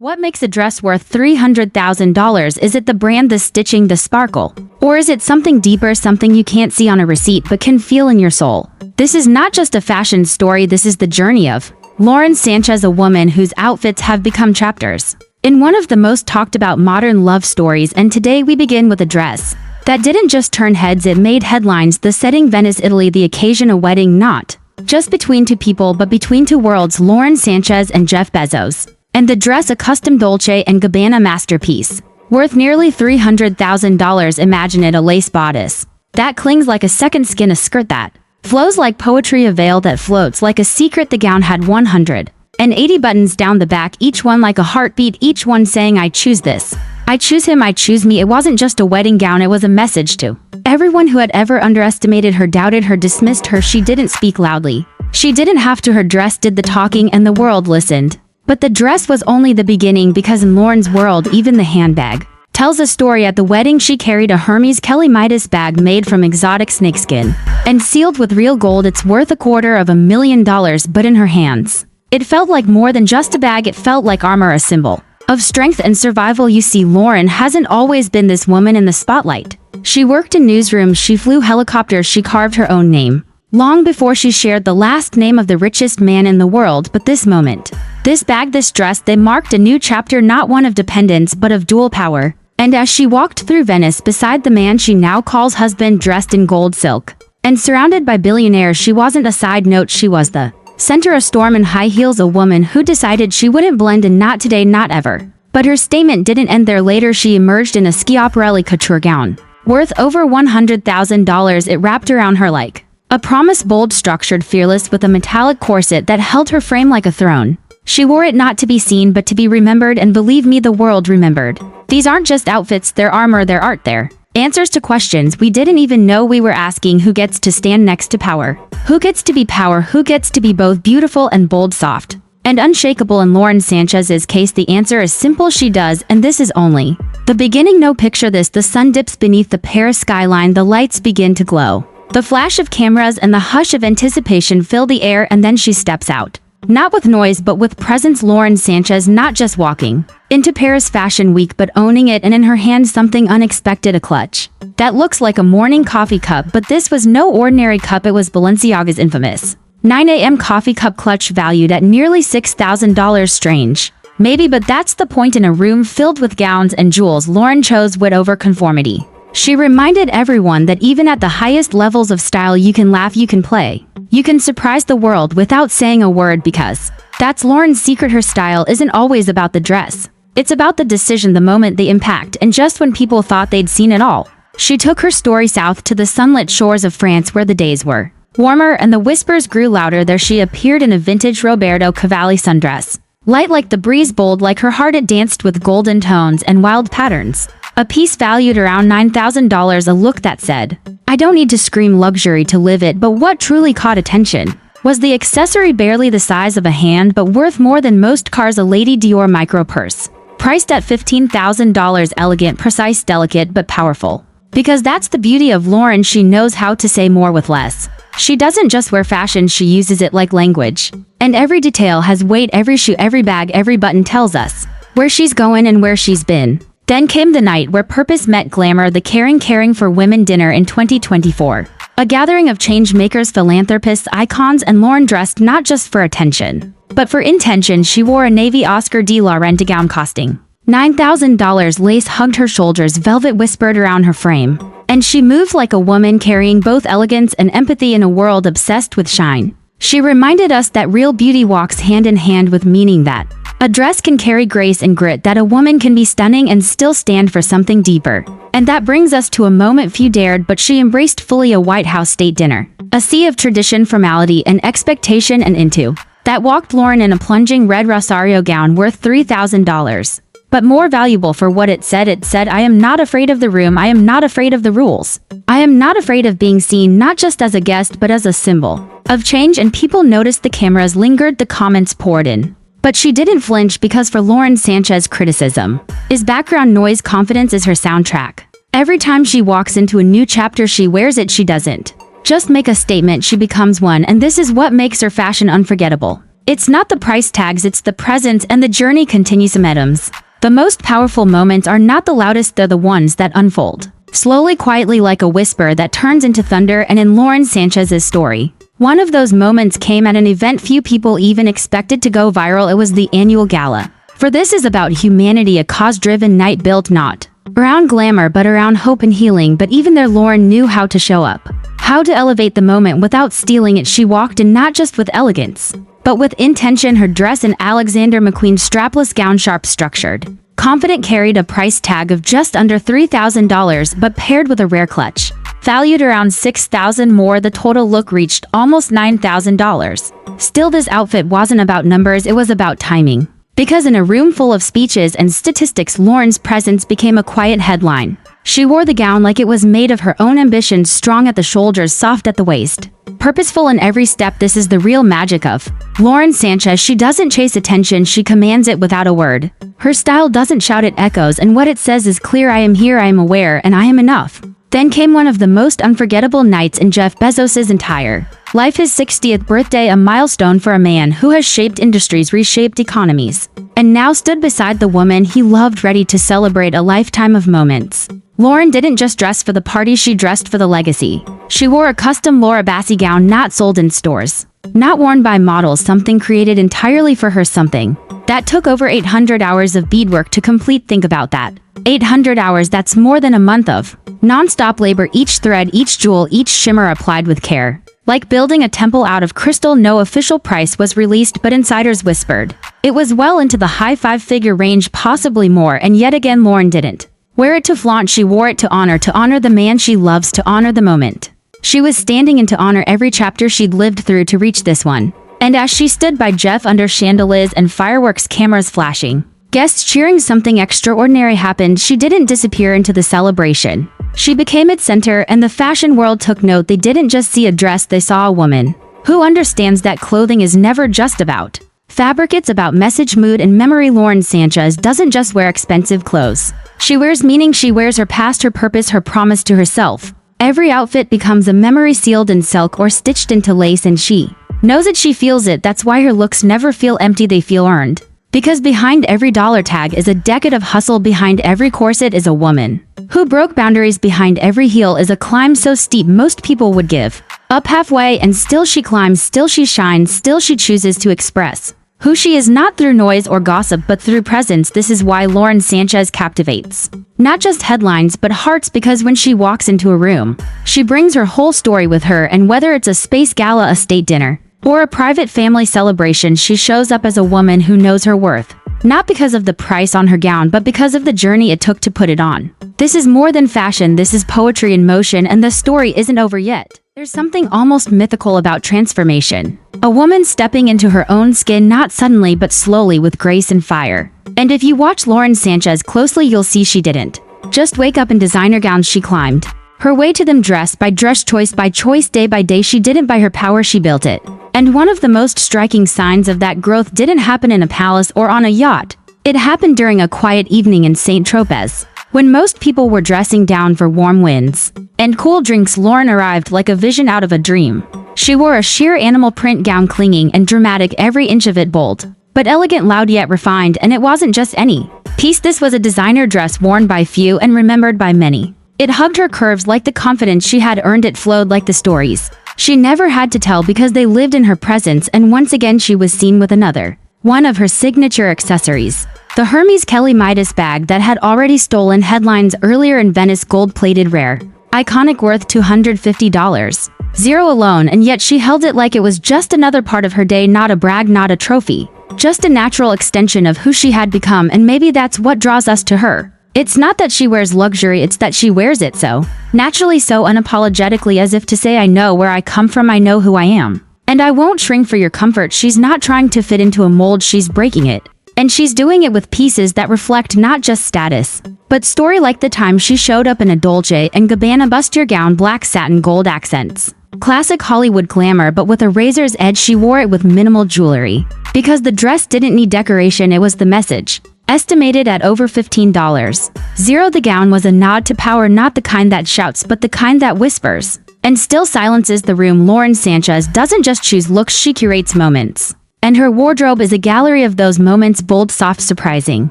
What makes a dress worth $300,000? Is it the brand, the stitching, the sparkle? Or is it something deeper, something you can't see on a receipt but can feel in your soul? This is not just a fashion story, this is the journey of Lauren Sánchez, a woman whose outfits have become chapters in one of the most talked about modern love stories. And today we begin with a dress that didn't just turn heads, it made headlines. The setting, Venice, Italy, the occasion, a wedding not just between two people but between two worlds, Lauren Sánchez and Jeff Bezos. And the dress, a custom Dolce & Gabbana masterpiece, worth nearly $300,000. Imagine it, a lace bodice that clings like a second skin, a skirt that flows like poetry, a veil that floats like a secret. The gown had 180 buttons down the back, each one like a heartbeat, each one saying, I choose this, I choose him, I choose me. It wasn't just a wedding gown, it was a message to everyone who had ever underestimated her, doubted her, dismissed her. She didn't speak loudly, she didn't have to, her dress did the talking and the world listened. But the dress was only the beginning, because in Lauren's world, even the handbag tells a story. At the wedding, she carried a Hermes Kelly Midas bag made from exotic snakeskin and sealed with real gold. It's worth $250,000, but in her hands, it felt like more than just a bag. It felt like armor, a symbol of strength and survival. You see, Lauren hasn't always been this woman in the spotlight. She worked in newsrooms, she flew helicopters, she carved her own name long before she shared the last name of the richest man in the world. But this moment, this bag, this dress, they marked a new chapter, not one of dependence but of dual power. And as she walked through Venice beside the man she now calls husband, dressed in gold silk and surrounded by billionaires, she wasn't a side note, she was the center, a storm in high heels, a woman who decided she wouldn't blend in, not today, not ever. But her statement didn't end there. Later she emerged in a Schiaparelli couture gown worth over $100,000. It wrapped around her like a promise, bold, structured, fearless, with a metallic corset that held her frame like a throne. She wore it not to be seen but to be remembered, and believe me, the world remembered. These aren't just outfits, they're armor, they're art, they're answers to questions we didn't even know we were asking. Who gets to stand next to power? Who gets to be power? Who gets to be both beautiful and bold, soft and unshakable? In Lauren Sánchez's case, the answer is simple, she does, and this is only the beginning. No, picture this, the sun dips beneath the Paris skyline, the lights begin to glow. The flash of cameras and the hush of anticipation fill the air, and then she steps out. Not with noise, but with presence. Lauren Sánchez, not just walking into Paris Fashion Week, but owning it, and in her hand something unexpected, a clutch that looks like a morning coffee cup. But this was no ordinary cup, it was Balenciaga's infamous 9 a.m. coffee cup clutch, valued at nearly $6,000. Strange, maybe, but that's the point. In a room filled with gowns and jewels, Lauren chose wit over conformity. She reminded everyone that even at the highest levels of style, you can laugh, you can play, you can surprise the world without saying a word, because that's Lauren's secret. Her style isn't always about the dress, it's about the decision, the moment, the impact. And just when people thought they'd seen it all, she took her story south to the sunlit shores of France, where the days were warmer and the whispers grew louder. There she appeared in a vintage Roberto Cavalli sundress, light like the breeze, bold like her heart. It danced with golden tones and wild patterns. A piece valued around $9,000, a look that said, I don't need to scream luxury to live it. But what truly caught attention was the accessory, barely the size of a hand but worth more than most cars, a Lady Dior micro purse, priced at $15,000. Elegant, precise, delicate, but powerful. Because that's the beauty of Lauren, she knows how to say more with less. She doesn't just wear fashion, she uses it like language. And every detail has weight, every shoe, every bag, every button tells us where she's going and where she's been. Then came the night where purpose met glamour, the caring for women dinner in 2024. A gathering of change makers, philanthropists, icons, and Lauren dressed not just for attention, but for intention. She wore a navy Oscar de la Renta gown costing $9,000. Lace hugged her shoulders, velvet whispered around her frame, and she moved like a woman carrying both elegance and empathy in a world obsessed with shine. She reminded us that real beauty walks hand in hand with meaning, that a dress can carry grace and grit, that a woman can be stunning and still stand for something deeper. And that brings us to a moment few dared, but she embraced fully, a White House state dinner. A sea of tradition, formality, and expectation, and into that walked Lauren in a plunging red Rosario gown worth $3,000. But more valuable for what it said, I am not afraid of the room, I am not afraid of the rules. I am not afraid of being seen, not just as a guest but as a symbol of change. And people noticed, the cameras lingered, the comments poured in. But she didn't flinch, because for Lauren Sánchez, criticism is background noise, confidence is her soundtrack. Every time she walks into a new chapter, she wears it, she doesn't just make a statement, she becomes one. And this is what makes her fashion unforgettable. It's not the price tags, it's the presence, and the journey continues. Items. The most powerful moments are not the loudest, they're the ones that unfold slowly, quietly, like a whisper that turns into thunder. And in Lauren Sanchez's story, one of those moments came at an event few people even expected to go viral. It was the annual gala. For this is about humanity, a cause-driven night built not around glamour but around hope and healing. But even there, Lauren knew how to show up, how to elevate the moment without stealing it. She walked in not just with elegance, but with intention. Her dress, an Alexander McQueen strapless gown, sharp structured, confident, carried a price tag of just under $3,000, but paired with a rare clutch, valued around $6,000 more, the total look reached almost $9,000. Still, this outfit wasn't about numbers, it was about timing. Because in a room full of speeches and statistics, Lauren's presence became a quiet headline. She wore the gown like it was made of her own ambition, strong at the shoulders, soft at the waist, purposeful in every step. This is the real magic of Lauren Sánchez. She doesn't chase attention, she commands it without a word. Her style doesn't shout, it echoes, and what it says is clear: I am here, I am aware, and I am enough. Then came one of the most unforgettable nights in Jeff Bezos's entire life, his 60th birthday, a milestone for a man who has shaped industries, reshaped economies, and now stood beside the woman he loved, ready to celebrate a lifetime of moments. Lauren didn't just dress for the party, she dressed for the legacy. She wore a custom Laura Bassi gown, not sold in stores, not worn by models, something created entirely for her, something that took over 800 hours of beadwork to complete. Think about that. 800 hours, that's more than a month of non-stop labor, each thread, each jewel, each shimmer applied with care. Like building a temple out of crystal. No official price was released, but insiders whispered it was well into the high five-figure range, possibly more. And yet again, Lauren didn't wear it to flaunt, she wore it to honor the man she loves, to honor the moment she was standing in, to honor every chapter she'd lived through to reach this one. And as she stood by Jeff under chandeliers and fireworks, cameras flashing, guests cheering, something extraordinary happened. She didn't disappear into the celebration. She became its center, and the fashion world took note. They didn't just see a dress, they saw a woman who understands that clothing is never just about fabric, it's about message, mood, and memory. Lauren Sánchez doesn't just wear expensive clothes. She wears meaning, she wears her past, her purpose, her promise to herself. Every outfit becomes a memory, sealed in silk or stitched into lace, and she knows it, she feels it. That's why her looks never feel empty, they feel earned. Because behind every dollar tag is a decade of hustle, behind every corset is a woman who broke boundaries, behind every heel is a climb so steep most people would give up halfway, and still she climbs, still she shines, still she chooses to express who she is, not through noise or gossip, but through presence. This is why Lauren Sánchez captivates not just headlines but hearts, because when she walks into a room, she brings her whole story with her, and whether it's a space gala, a state dinner, or a private family celebration, she shows up as a woman who knows her worth, not because of the price on her gown, but because of the journey it took to put it on. This is more than fashion, this is poetry in motion, and the story isn't over yet. There's something almost mythical about transformation. A woman stepping into her own skin, not suddenly but slowly, with grace and fire. And if you watch Lauren Sánchez closely, you'll see she didn't just wake up in designer gowns, she climbed her way to them, dress by dress, choice by choice, day by day. She didn't buy her power, she built it. And one of the most striking signs of that growth didn't happen in a palace or on a yacht. It happened during a quiet evening in St. Tropez, when most people were dressing down for warm winds and cool drinks. Lauren arrived like a vision out of a dream. She wore a sheer animal print gown, clinging and dramatic, every inch of it bold, but elegant, loud yet refined. And it wasn't just any piece, this was a designer dress worn by few and remembered by many. It hugged her curves like the confidence she had earned, it flowed like the stories she never had to tell, because they lived in her presence. And once again she was seen with another one of her signature accessories, the Hermes Kelly Midas bag that had already stolen headlines earlier in Venice, gold-plated, rare, iconic, worth $250. Zero alone, and yet she held it like it was just another part of her day, not a brag, not a trophy, just a natural extension of who she had become. And maybe that's what draws us to her. It's not that she wears luxury, it's that she wears it so naturally, so unapologetically, as if to say, I know where I come from, I know who I am, and I won't shrink for your comfort. She's not trying to fit into a mold, she's breaking it. And she's doing it with pieces that reflect not just status, but story, like the time she showed up in a Dolce & Gabbana bustier gown, black satin, gold accents. Classic Hollywood glamour, but with a razor's edge. She wore it with minimal jewelry, because the dress didn't need decoration, it was the message. Estimated at over $15. The gown was a nod to power, not the kind that shouts, but the kind that whispers and still silences the room. Lauren Sánchez doesn't just choose looks, she curates moments. And her wardrobe is a gallery of those moments, bold, soft, surprising,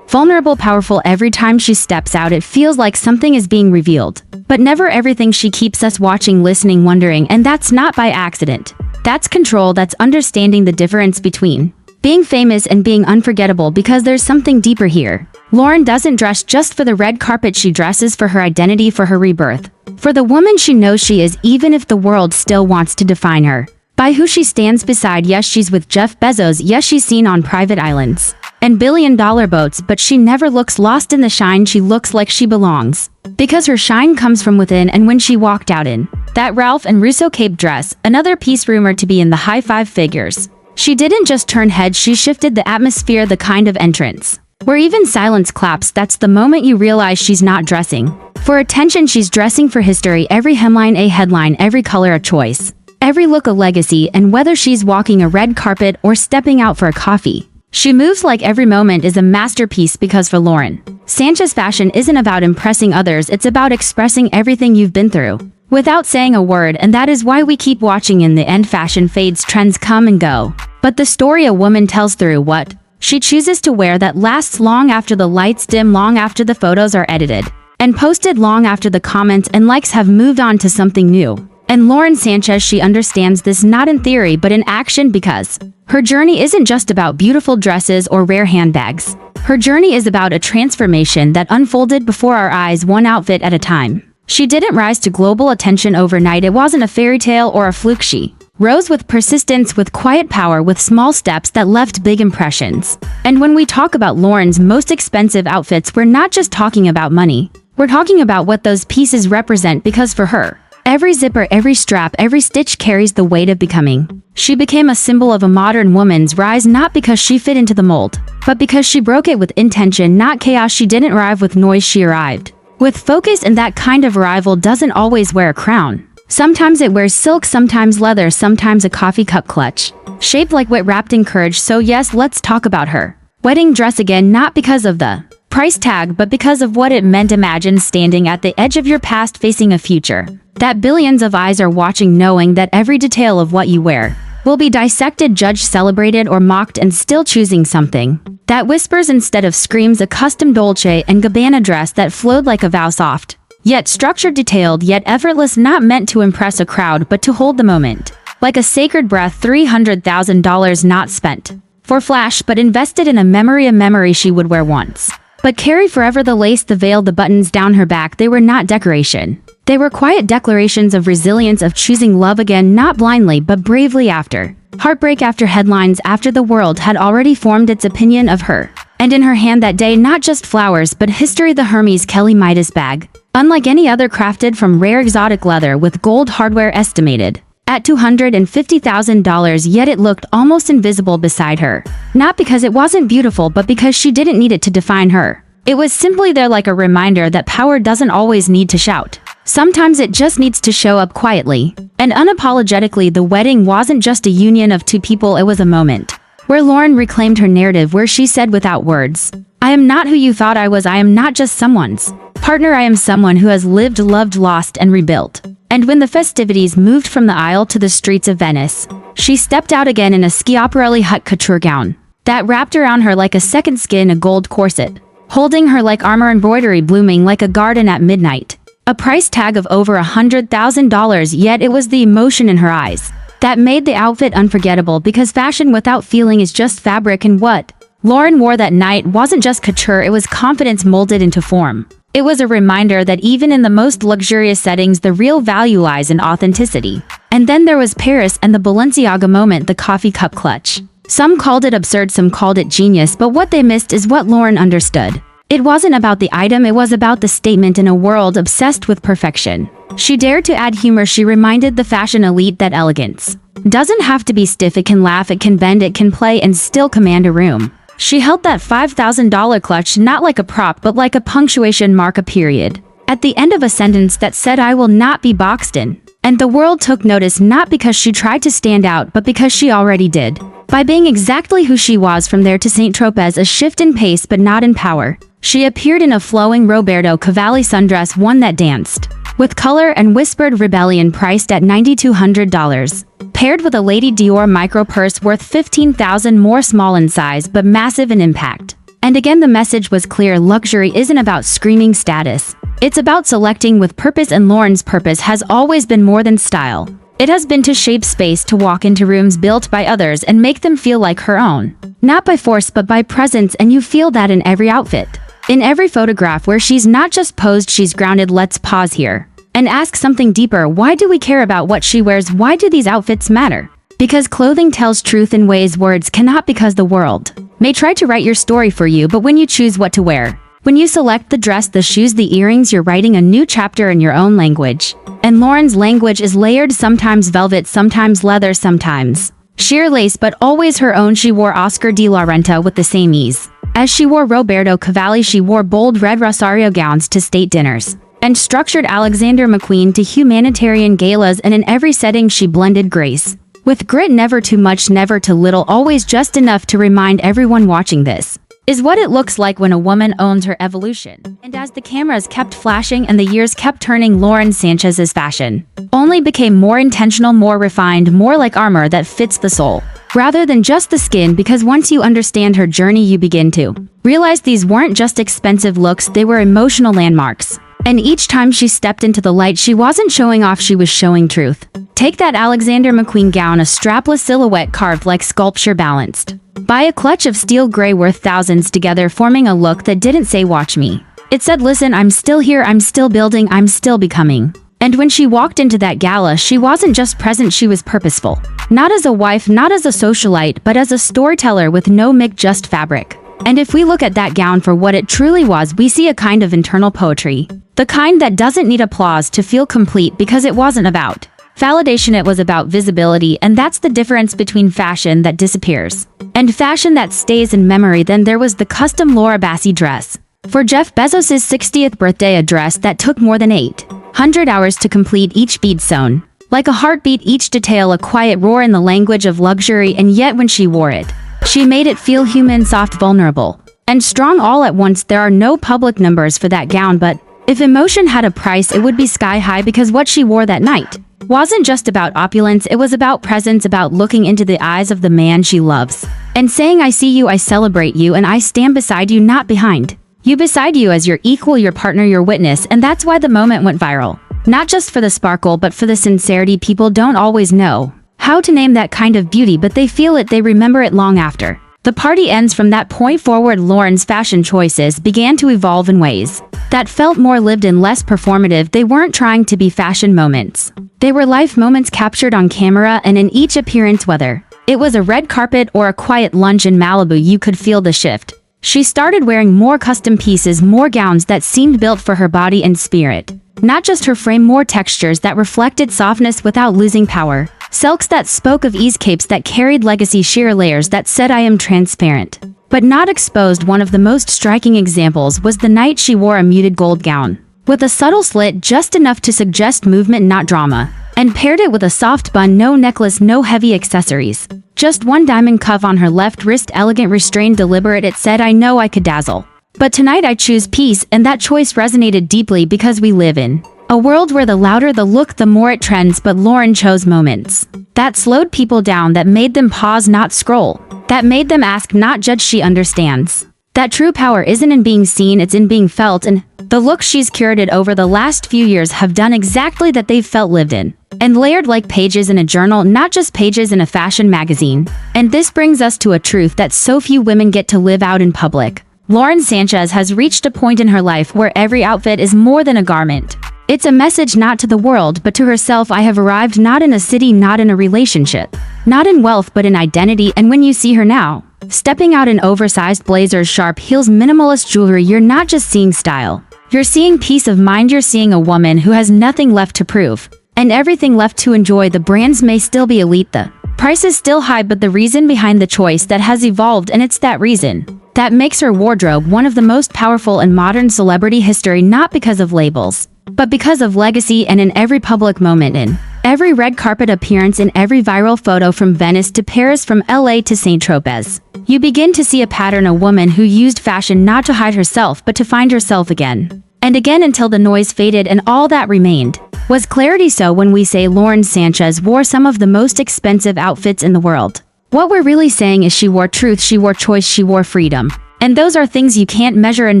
vulnerable, powerful. Every time she steps out, it feels like something is being revealed. But never everything. She keeps us watching, listening, wondering, and that's not by accident. That's control. That's understanding the difference between being famous and being unforgettable, because there's something deeper here. Lauren doesn't dress just for the red carpet. She dresses for her identity, for her rebirth, for the woman she knows she is, even if the world still wants to define her by who she stands beside. Yes, she's with Jeff Bezos. Yes, she's seen on private islands and billion-dollar boats, but she never looks lost in the shine. She looks like she belongs, because her shine comes from within. And when she walked out in that Ralph and Russo cape dress, another piece rumored to be in the high five figures, she didn't just turn heads, she shifted the atmosphere, the kind of entrance where even silence claps. That's the moment you realize she's not dressing for attention, she's dressing for history. Every hemline a headline, every color a choice, every look a legacy. And whether she's walking a red carpet or stepping out for a coffee, she moves like every moment is a masterpiece. Because for Lauren Sánchez, fashion isn't about impressing others, it's about expressing everything you've been through without saying a word. And that is why we keep watching. In the end, fashion fades, trends come and go, but the story a woman tells through what she chooses to wear, that lasts long after the lights dim, long after the photos are edited and posted, long after the comments and likes have moved on to something new. And Lauren Sánchez, she understands this not in theory but in action, because her journey isn't just about beautiful dresses or rare handbags. Her journey is about a transformation that unfolded before our eyes, one outfit at a time. She didn't rise to global attention overnight. It wasn't a fairy tale or a fluke. She rose with persistence, with quiet power, with small steps that left big impressions. And when we talk about Lauren's most expensive outfits, we're not just talking about money. We're talking about what those pieces represent, because for her, every zipper, every strap, every stitch carries the weight of becoming. She became a symbol of a modern woman's rise, not because she fit into the mold, but because she broke it with intention, not chaos. She didn't arrive with noise, she arrived with focus, and that kind of arrival doesn't always wear a crown. Sometimes it wears silk, sometimes leather, sometimes a coffee cup clutch, shaped like wit, wrapped in courage. So yes, let's talk about her wedding dress again, not because of the price tag, but because of what it meant. Imagine standing at the edge of your past, facing a future that billions of eyes are watching, knowing that every detail of what you wear will be dissected, judged, celebrated, or mocked, and still choosing something that whispers instead of screams. A custom Dolce & Gabbana dress that flowed like a vow, soft, yet structured, detailed, yet effortless, not meant to impress a crowd, but to hold the moment. Like a sacred breath, $300,000 not spent for flash, but invested in a memory she would wear once, but carry forever. The lace, the veil, the buttons down her back, they were not decoration. They were quiet declarations of resilience, of choosing love again, not blindly, but bravely, after heartbreak, after headlines, after the world had already formed its opinion of her. And in her hand that day, not just flowers, but history, the Hermes Kelly Midas bag, unlike any other, crafted from rare exotic leather with gold hardware, estimated at $250,000, yet it looked almost invisible beside her. Not because it wasn't beautiful, but because she didn't need it to define her. It was simply there, like a reminder that power doesn't always need to shout. Sometimes it just needs to show up quietly and unapologetically. The wedding wasn't just a union of two people, it was a moment where Lauren reclaimed her narrative, where she said without words, "I am not who you thought I was. I am not just someone's partner. I am someone who has lived, loved, lost, and rebuilt." And when the festivities moved from the aisle to the streets of Venice, she stepped out again in a Schiaparelli haute couture gown that wrapped around her like a second skin, a gold corset holding her like armor, embroidery blooming like a garden at midnight. A price tag of over $100,000, yet it was the emotion in her eyes that made the outfit unforgettable, because fashion without feeling is just fabric. And what Lauren wore that night wasn't just couture, it was confidence molded into form. It was a reminder that even in the most luxurious settings, the real value lies in authenticity. And then there was Paris and the Balenciaga moment, the coffee cup clutch. Some called it absurd, some called it genius, but what they missed is what Lauren understood. It wasn't about the item, it was about the statement. In a world obsessed with perfection, she dared to add humor. She reminded the fashion elite that elegance doesn't have to be stiff. It can laugh, it can bend, it can play, and still command a room. She held that $5,000 clutch not like a prop, but like a punctuation mark, a period at the end of a sentence that said, "I will not be boxed in." And the world took notice, not because she tried to stand out, but because she already did. By being exactly who she was. From there to St. Tropez, a shift in pace but not in power. She appeared in a flowing Roberto Cavalli sundress, one that danced with color and whispered rebellion priced at $9,200. Paired with a Lady Dior micro purse worth $15,000, more small in size but massive in impact. And again, the message was clear: luxury isn't about screaming status. It's about selecting with purpose, and Lauren's purpose has always been more than style. It has been to shape space, to walk into rooms built by others and make them feel like her own. Not by force but by presence, and you feel that in every outfit. In every photograph where she's not just posed, she's grounded. Let's pause here and ask something deeper. Why do we care about what she wears? Why do these outfits matter? Because clothing tells truth in ways words cannot, because the world may try to write your story for you, but when you choose what to wear, when you select the dress, the shoes, the earrings, you're writing a new chapter in your own language. And Lauren's language is layered, sometimes velvet, sometimes leather, sometimes sheer lace, but always her own. She wore Oscar de la Renta with the same ease as she wore Roberto Cavalli. She wore bold red Rosario gowns to state dinners and structured Alexander McQueen to humanitarian galas, and in every setting she blended grace with grit. Never too much, never too little, always just enough to remind everyone watching: this is what it looks like when a woman owns her evolution. And as the cameras kept flashing and the years kept turning, Lauren Sanchez's fashion only became more intentional, more refined, more like armor that fits the soul rather than just the skin, because once you understand her journey, you begin to realize these weren't just expensive looks, they were emotional landmarks. And each time she stepped into the light, she wasn't showing off, she was showing truth. Take that Alexander McQueen gown, a strapless silhouette carved like sculpture, balanced by a clutch of steel gray worth thousands, together forming a look that didn't say watch me. It said, listen, I'm still here, I'm still building, I'm still becoming. And when she walked into that gala, she wasn't just present, she was purposeful. Not as a wife, not as a socialite, but as a storyteller with no mic, just fabric. And if we look at that gown for what it truly was, we see a kind of internal poetry. The kind that doesn't need applause to feel complete, because it wasn't about validation, it was about visibility. And that's the difference between fashion that disappears and fashion that stays in memory. Then there was the custom Laura Bassi dress for Jeff Bezos' 60th birthday, a dress that took more than 800 hours to complete, each bead sewn like a heartbeat, each detail a quiet roar in the language of luxury. And yet when she wore it, she made it feel human, soft, vulnerable, and strong all at once. There are no public numbers for that gown, but if emotion had a price, it would be sky high, because what she wore that night wasn't just about opulence, it was about presence, about looking into the eyes of the man she loves and saying, I see you, I celebrate you, and I stand beside you, not behind you, beside you as your equal, your partner, your witness. And that's why the moment went viral. Not just for the sparkle, but for the sincerity. People don't always know how to name that kind of beauty, but they feel it, they remember it long after the party ends. From that point forward, Lauren's fashion choices began to evolve in ways that felt more lived and less performative. They weren't trying to be fashion moments. They were life moments captured on camera, and in each appearance, whether it was a red carpet or a quiet lunch in Malibu, you could feel the shift. She started wearing more custom pieces, more gowns that seemed built for her body and spirit. Not just her frame, more textures that reflected softness without losing power. Silks that spoke of ease, capes that carried legacy, sheer layers that said I am transparent but not exposed. One of the most striking examples was the night she wore a muted gold gown with a subtle slit, just enough to suggest movement, not drama, and paired it with a soft bun. No necklace, no heavy accessories, just one diamond cuff on her left wrist, elegant, restrained, deliberate. It said, I know I could dazzle, but tonight I choose peace. And that choice resonated deeply, because we live in a world where the louder the look, the more it trends. But Lauren chose moments that slowed people down, that made them pause, not scroll, that made them ask, not judge. She understands that true power isn't in being seen, it's in being felt. And the looks she's curated over the last few years have done exactly that. They've felt lived in and layered like pages in a journal, not just pages in a fashion magazine. And this brings us to a truth that so few women get to live out in public. Lauren Sánchez has reached a point in her life where every outfit is more than a garment. It's a message, not to the world, but to herself. I have arrived, not in a city, not in a relationship, not in wealth, but in identity. And when you see her now, stepping out in oversized blazers, sharp heels, minimalist jewelry, you're not just seeing style. You're seeing peace of mind. You're seeing a woman who has nothing left to prove and everything left to enjoy. The brands may still be elite, the price is still high, but the reason behind the choice that has evolved, and it's that reason that makes her wardrobe one of the most powerful in modern celebrity history, not because of labels, but because of legacy. And in every public moment, in every red carpet appearance, in every viral photo from Venice to Paris, from LA to St. Tropez, you begin to see a pattern, a woman who used fashion not to hide herself, but to find herself again. and again until the noise faded and all that remained was clarity. So when we say Lauren Sánchez wore some of the most expensive outfits in the world, what we're really saying is she wore truth, she wore choice, she wore freedom. And those are things you can't measure in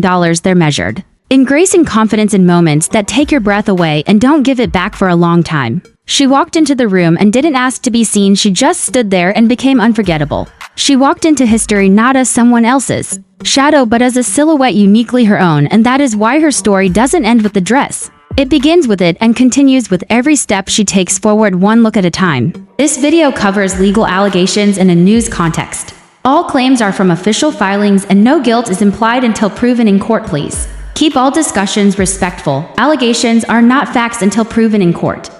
dollars, they're measured in grace and confidence in moments that take your breath away and don't give it back for a long time. She walked into the room and didn't ask to be seen, she just stood there and became unforgettable. She walked into history not as someone else's shadow but as a silhouette uniquely her own, and that is why her story doesn't end with the dress. It begins with it and continues with every step she takes forward, one look at a time. This video covers legal allegations in a news context. All claims are from official filings and no guilt is implied until proven in court. Please keep all discussions respectful. Allegations are not facts until proven in court.